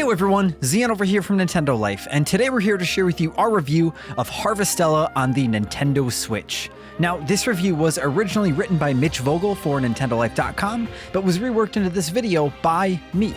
Hey everyone, Zion over here from Nintendo Life, and today we're here to share with you our review of Harvestella on the Nintendo Switch. Now, this review was originally written by Mitch Vogel for NintendoLife.com, but was reworked into this video by me.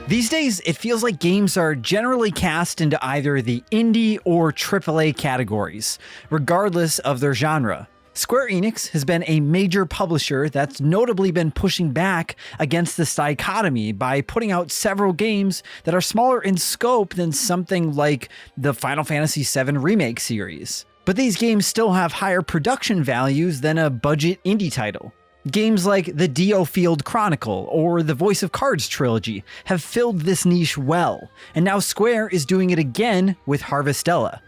These days, it feels like games are generally cast into either the indie or AAA categories, regardless of their genre. Square-Enix has been a major publisher that's notably been pushing back against this dichotomy by putting out several games that are smaller in scope than something like the Final Fantasy VII Remake series. But these games still have higher production values than a budget indie title. Games like the Dio Field Chronicle or the Voice of Cards trilogy have filled this niche well, and now Square is doing it again with Harvestella.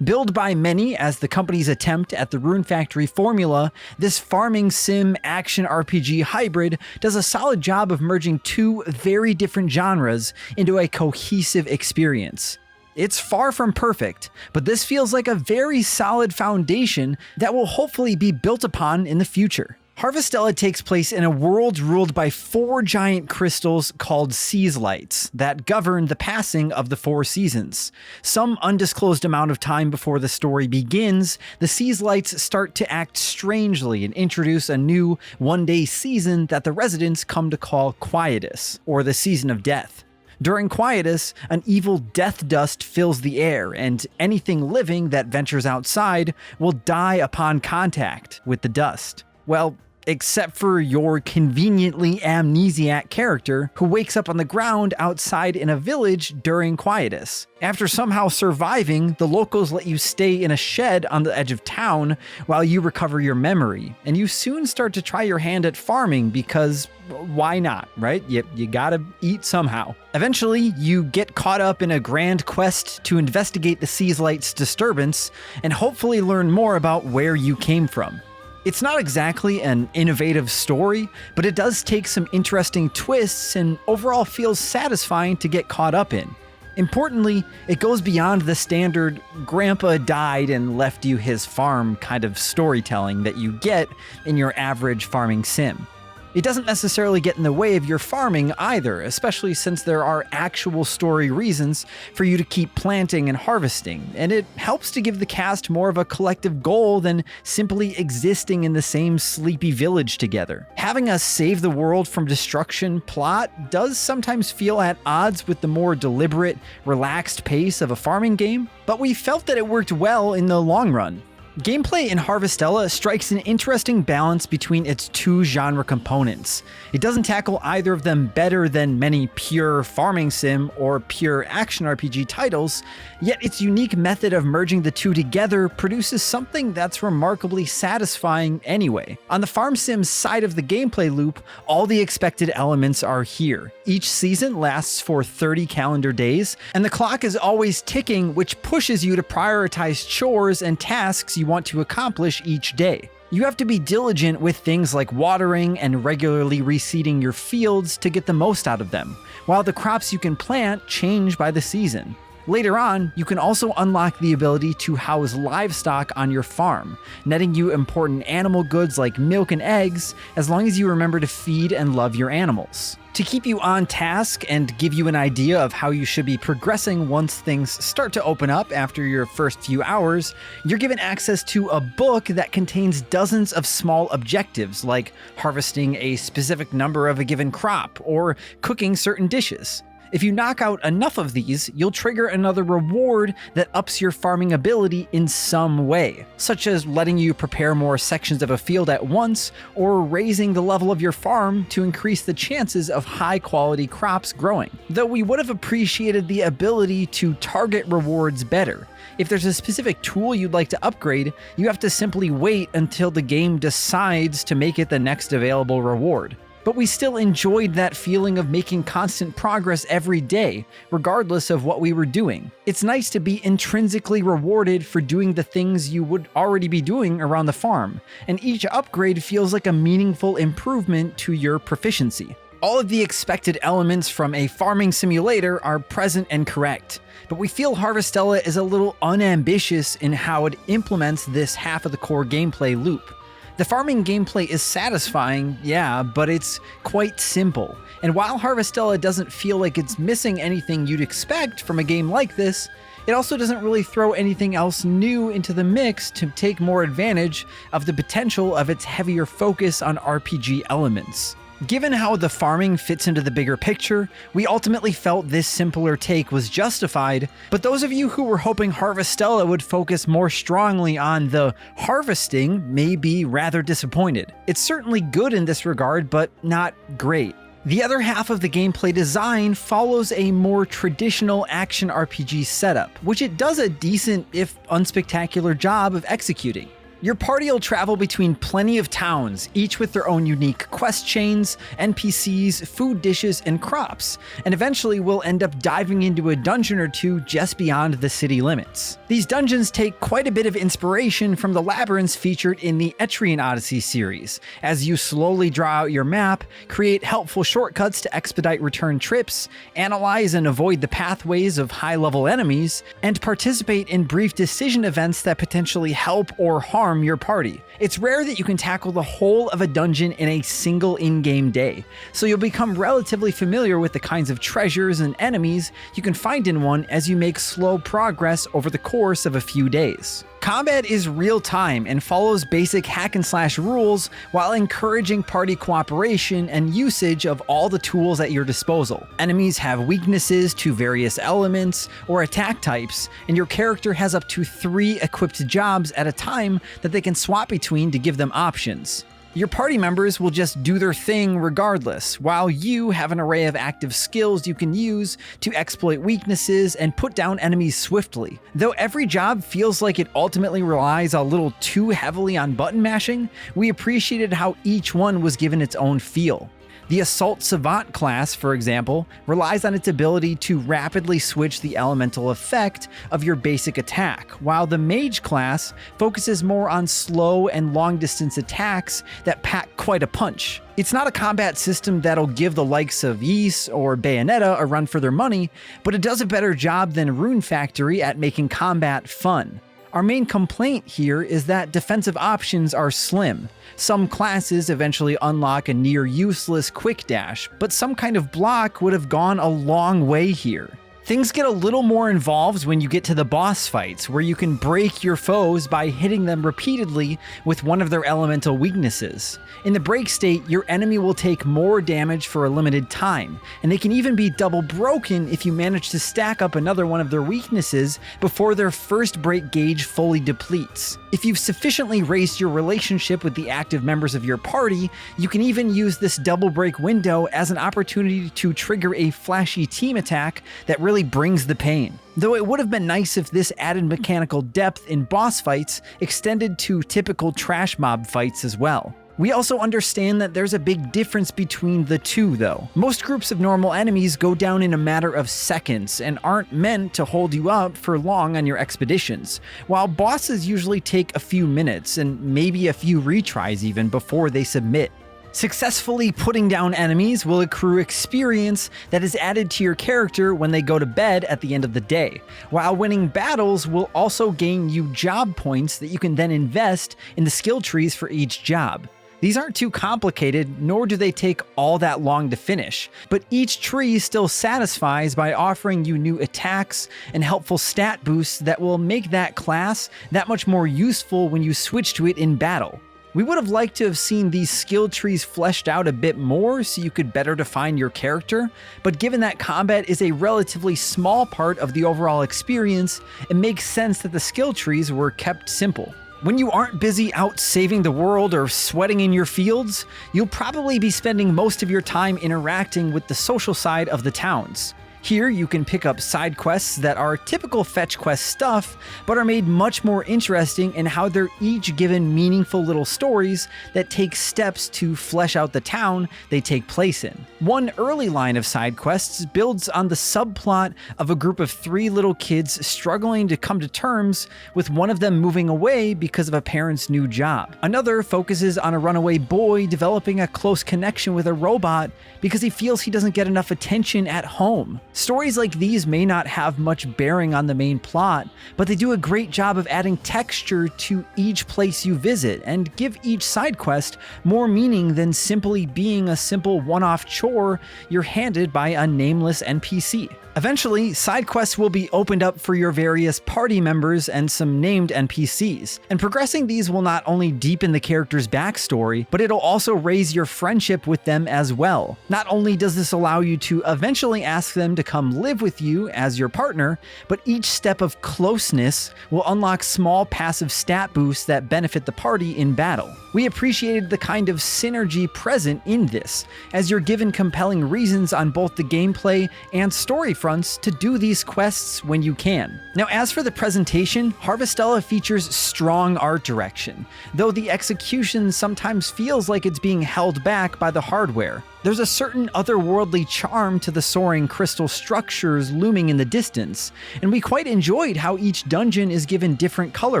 Billed by many as the company's attempt at the Rune Factory formula, this farming sim action RPG hybrid does a solid job of merging two very different genres into a cohesive experience. It's far from perfect, but this feels like a very solid foundation that will hopefully be built upon in the future. Harvestella takes place in a world ruled by four giant crystals called Seas Lights that govern the passing of the four seasons. Some undisclosed amount of time before the story begins, the Seas Lights start to act strangely and introduce a new one-day season that the residents come to call Quietus, or the Season of Death. During Quietus, an evil death dust fills the air, and anything living that ventures outside will die upon contact with the dust. Well, except for your conveniently amnesiac character who wakes up on the ground outside in a village during Quietus. After somehow surviving, the locals let you stay in a shed on the edge of town while you recover your memory, and you soon start to try your hand at farming because why not, right? You gotta eat somehow. Eventually, you get caught up in a grand quest to investigate the Seas Lights disturbance and hopefully learn more about where you came from. It's not exactly an innovative story, but it does take some interesting twists and overall feels satisfying to get caught up in. Importantly, it goes beyond the standard grandpa died and left you his farm kind of storytelling that you get in your average farming sim. It doesn't necessarily get in the way of your farming either, especially since there are actual story reasons for you to keep planting and harvesting, and it helps to give the cast more of a collective goal than simply existing in the same sleepy village together. Having a save the world from destruction plot does sometimes feel at odds with the more deliberate, relaxed pace of a farming game, but we felt that it worked well in the long run. Gameplay in Harvestella strikes an interesting balance between its two genre components. It doesn't tackle either of them better than many pure farming sim or pure action RPG titles, yet its unique method of merging the two together produces something that's remarkably satisfying anyway. On the farm sim side of the gameplay loop, all the expected elements are here. Each season lasts for 30 calendar days, and the clock is always ticking, which pushes you to prioritize chores and tasks you want to accomplish each day. You have to be diligent with things like watering and regularly reseeding your fields to get the most out of them, while the crops you can plant change by the season. Later on, you can also unlock the ability to house livestock on your farm, netting you important animal goods like milk and eggs, as long as you remember to feed and love your animals. To keep you on task and give you an idea of how you should be progressing once things start to open up after your first few hours, you're given access to a book that contains dozens of small objectives, like harvesting a specific number of a given crop or cooking certain dishes. If you knock out enough of these, you'll trigger another reward that ups your farming ability in some way, such as letting you prepare more sections of a field at once, or raising the level of your farm to increase the chances of high-quality crops growing. Though we would have appreciated the ability to target rewards better. If there's a specific tool you'd like to upgrade, you have to simply wait until the game decides to make it the next available reward. But we still enjoyed that feeling of making constant progress every day, regardless of what we were doing. It's nice to be intrinsically rewarded for doing the things you would already be doing around the farm, and each upgrade feels like a meaningful improvement to your proficiency. All of the expected elements from a farming simulator are present and correct, but we feel Harvestella is a little unambitious in how it implements this half of the core gameplay loop. The farming gameplay is satisfying, yeah, but it's quite simple. And while Harvestella doesn't feel like it's missing anything you'd expect from a game like this, it also doesn't really throw anything else new into the mix to take more advantage of the potential of its heavier focus on RPG elements. Given how the farming fits into the bigger picture, we ultimately felt this simpler take was justified, but those of you who were hoping Harvestella would focus more strongly on the harvesting may be rather disappointed. It's certainly good in this regard, but not great. The other half of the gameplay design follows a more traditional action RPG setup, which it does a decent, if unspectacular, job of executing. Your party will travel between plenty of towns, each with their own unique quest chains, NPCs, food dishes, and crops, and eventually we'll end up diving into a dungeon or two just beyond the city limits. These dungeons take quite a bit of inspiration from the labyrinths featured in the Etrian Odyssey series, as you slowly draw out your map, create helpful shortcuts to expedite return trips, analyze and avoid the pathways of high-level enemies, and participate in brief decision events that potentially help or harm your party. It's rare that you can tackle the whole of a dungeon in a single in-game day, so you'll become relatively familiar with the kinds of treasures and enemies you can find in one as you make slow progress over the course of a few days. Combat is real-time and follows basic hack-and-slash rules while encouraging party cooperation and usage of all the tools at your disposal. Enemies have weaknesses to various elements or attack types, and your character has up to 3 equipped jobs at a time that they can swap between to give them options. Your party members will just do their thing regardless, while you have an array of active skills you can use to exploit weaknesses and put down enemies swiftly. Though every job feels like it ultimately relies a little too heavily on button mashing, we appreciated how each one was given its own feel. The Assault Savant class, for example, relies on its ability to rapidly switch the elemental effect of your basic attack, while the Mage class focuses more on slow and long-distance attacks that pack quite a punch. It's not a combat system that'll give the likes of Ys or Bayonetta a run for their money, but it does a better job than Rune Factory at making combat fun. Our main complaint here is that defensive options are slim. Some classes eventually unlock a near useless quick dash, but some kind of block would have gone a long way here. Things get a little more involved when you get to the boss fights, where you can break your foes by hitting them repeatedly with one of their elemental weaknesses. In the break state, your enemy will take more damage for a limited time, and they can even be double broken if you manage to stack up another one of their weaknesses before their first break gauge fully depletes. If you've sufficiently raised your relationship with the active members of your party, you can even use this double break window as an opportunity to trigger a flashy team attack that really brings the pain. Though it would have been nice if this added mechanical depth in boss fights extended to typical trash mob fights as well. We also understand that there's a big difference between the two, though. Most groups of normal enemies go down in a matter of seconds and aren't meant to hold you up for long on your expeditions, while bosses usually take a few minutes and maybe a few retries even before they submit. Successfully putting down enemies will accrue experience that is added to your character when they go to bed at the end of the day, while winning battles will also gain you job points that you can then invest in the skill trees for each job. These aren't too complicated, nor do they take all that long to finish, but each tree still satisfies by offering you new attacks and helpful stat boosts that will make that class that much more useful when you switch to it in battle. We would have liked to have seen these skill trees fleshed out a bit more so you could better define your character, but given that combat is a relatively small part of the overall experience, it makes sense that the skill trees were kept simple. When you aren't busy out saving the world or sweating in your fields, you'll probably be spending most of your time interacting with the social side of the towns. Here you can pick up side quests that are typical fetch quest stuff, but are made much more interesting in how they're each given meaningful little stories that take steps to flesh out the town they take place in. One early line of side quests builds on the subplot of a group of 3 little kids struggling to come to terms with one of them moving away because of a parent's new job. Another focuses on a runaway boy developing a close connection with a robot because he feels he doesn't get enough attention at home. Stories like these may not have much bearing on the main plot, but they do a great job of adding texture to each place you visit and give each side quest more meaning than simply being a simple one-off chore you're handed by a nameless NPC. Eventually, side quests will be opened up for your various party members and some named NPCs, and progressing these will not only deepen the character's backstory, but it'll also raise your friendship with them as well. Not only does this allow you to eventually ask them to come live with you as your partner, but each step of closeness will unlock small passive stat boosts that benefit the party in battle. We appreciated the kind of synergy present in this, as you're given compelling reasons on both the gameplay and story fronts to do these quests when you can. Now, as for the presentation, Harvestella features strong art direction, though the execution sometimes feels like it's being held back by the hardware. There's a certain otherworldly charm to the soaring crystal structures looming in the distance, and we quite enjoyed how each dungeon is given different color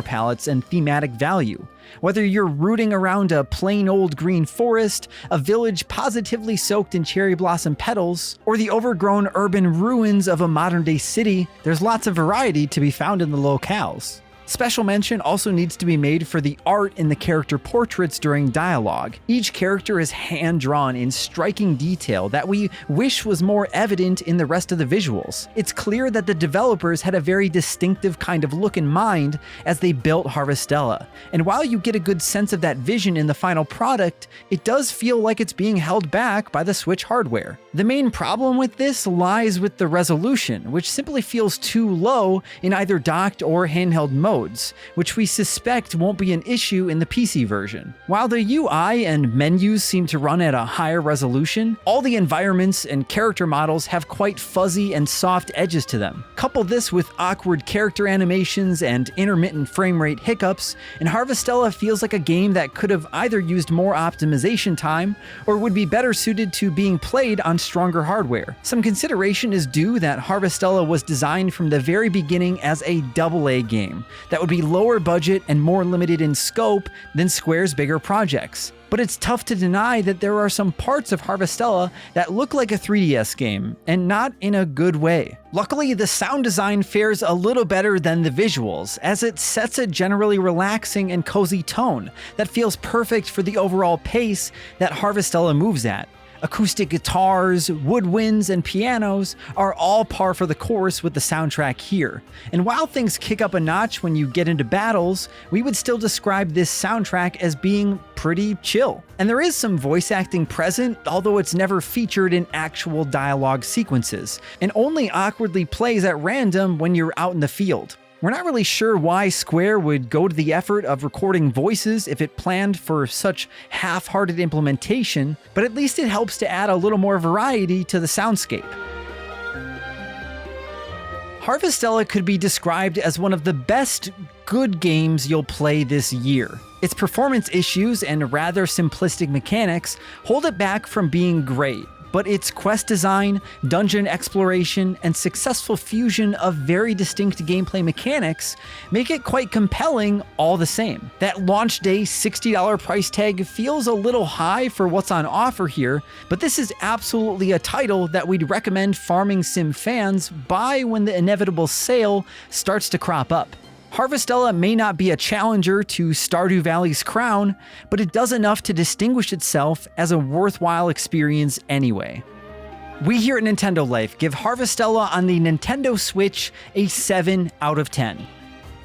palettes and thematic value. Whether you're rooting around a plain old green forest, a village positively soaked in cherry blossom petals, or the overgrown urban ruins of a modern-day city, there's lots of variety to be found in the locales. Special mention also needs to be made for the art in the character portraits during dialogue. Each character is hand-drawn in striking detail that we wish was more evident in the rest of the visuals. It's clear that the developers had a very distinctive kind of look in mind as they built Harvestella, and while you get a good sense of that vision in the final product, it does feel like it's being held back by the Switch hardware. The main problem with this lies with the resolution, which simply feels too low in either docked or handheld mode, which we suspect won't be an issue in the PC version. While the UI and menus seem to run at a higher resolution, all the environments and character models have quite fuzzy and soft edges to them. Couple this with awkward character animations and intermittent frame rate hiccups, and Harvestella feels like a game that could have either used more optimization time or would be better suited to being played on stronger hardware. Some consideration is due that Harvestella was designed from the very beginning as a AA game that would be lower budget and more limited in scope than Square's bigger projects. But it's tough to deny that there are some parts of Harvestella that look like a 3DS game, and not in a good way. Luckily, the sound design fares a little better than the visuals, as it sets a generally relaxing and cozy tone that feels perfect for the overall pace that Harvestella moves at. Acoustic guitars, woodwinds, and pianos are all par for the course with the soundtrack here. And while things kick up a notch when you get into battles, we would still describe this soundtrack as being pretty chill. And there is some voice acting present, although it's never featured in actual dialogue sequences, and only awkwardly plays at random when you're out in the field. We're not really sure why Square would go to the effort of recording voices if it planned for such half-hearted implementation, but at least it helps to add a little more variety to the soundscape. Harvestella could be described as one of the best good games you'll play this year. Its performance issues and rather simplistic mechanics hold it back from being great, but its quest design, dungeon exploration, and successful fusion of very distinct gameplay mechanics make it quite compelling all the same. That launch day $60 price tag feels a little high for what's on offer here, but this is absolutely a title that we'd recommend farming sim fans buy when the inevitable sale starts to crop up. Harvestella may not be a challenger to Stardew Valley's crown, but it does enough to distinguish itself as a worthwhile experience anyway. We here at Nintendo Life give Harvestella on the Nintendo Switch a 7 out of 10.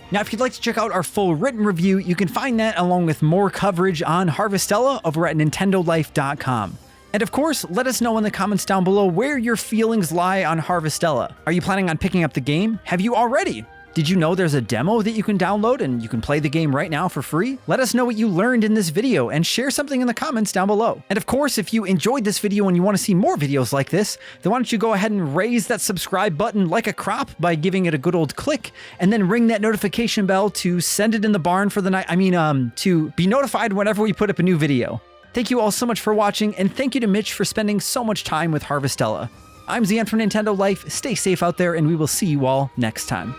Now, if you'd like to check out our full written review, you can find that along with more coverage on Harvestella over at nintendolife.com. And of course, let us know in the comments down below where your feelings lie on Harvestella. Are you planning on picking up the game? Have you already? Did you know there's a demo that you can download and you can play the game right now for free? Let us know what you learned in this video and share something in the comments down below. And of course, if you enjoyed this video and you want to see more videos like this, then why don't you go ahead and raise that subscribe button like a crop by giving it a good old click, and then ring that notification bell to send it in the barn for the night. To be notified whenever we put up a new video. Thank you all so much for watching, and thank you to Mitch for spending so much time with Harvestella. I'm Zian from Nintendo Life. Stay safe out there, and we will see you all next time.